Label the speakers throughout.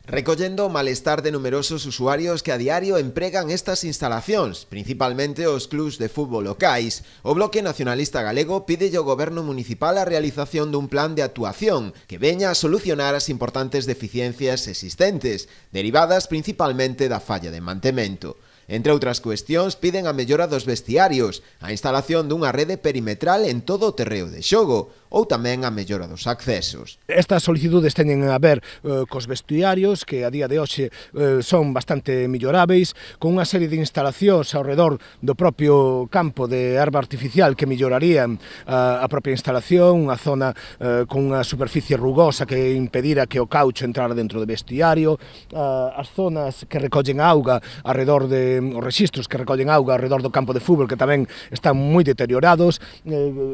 Speaker 1: Recollendo o malestar de numerosos usuarios que a diario empregan estas instalacións, principalmente os clubs de fútbol locais, o Bloque Nacionalista Galego pide ao Goberno Municipal a realización dun plan de actuación que veña a solucionar as importantes deficiencias existentes, derivadas principalmente da falla de mantemento. Entre outras cuestións, piden a mellora dos vestiarios, a instalación dunha rede perimetral en todo o terreo de xogo, ou tamén a mellora dos accesos.
Speaker 2: Estas solicitudes teñen a ver cos vestiarios, que a día de hoxe son bastante melloráveis, con unha serie de instalacións ao redor do propio campo de herba artificial que mellorarían a propia instalación, unha zona con unha superficie rugosa que impedira que o caucho entrara dentro do vestiario, as zonas que recollen auga alrededor os rexistros que recollen auga alrededor do campo de fútbol que tamén están moi deteriorados.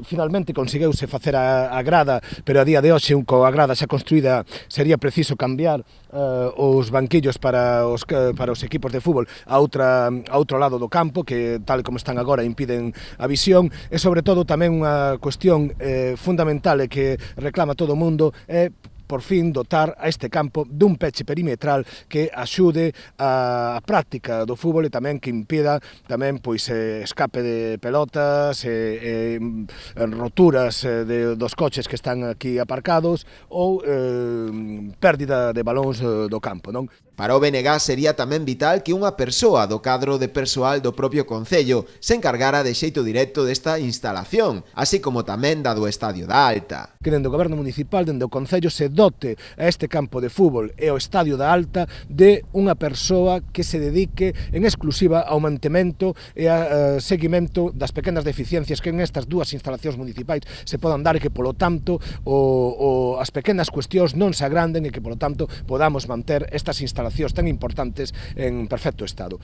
Speaker 2: Finalmente consegueuse facer a grada, pero a día de hoxe, coa grada xa construída, sería preciso cambiar os banquillos para os equipos de fútbol a outro lado do campo, que tal como están agora impiden a visión, e sobre todo tamén unha cuestión fundamental e que reclama todo o mundo é por fin dotar a este campo dun peche perimetral que axude a práctica do fútbol e tamén que impida tamén pois escape de pelotas, roturas dos coches que están aquí aparcados ou pérdida de balóns do campo, non?
Speaker 1: Para o BNG sería tamén vital que unha persoa do cadro de persoal do propio concello se encargara de xeito directo desta instalación, así como tamén da do Estadio da Alta.
Speaker 2: Que dende o Goberno Municipal, dende o Concello, se dote a este campo de fútbol e o Estadio da Alta de unha persoa que se dedique en exclusiva ao mantemento e ao seguimento das pequenas deficiencias que en estas dúas instalacións municipais se podan dar e que, polo tanto, as pequenas cuestións non se agranden e que, polo tanto, podamos manter estas instalacións tan importantes en perfecto estado.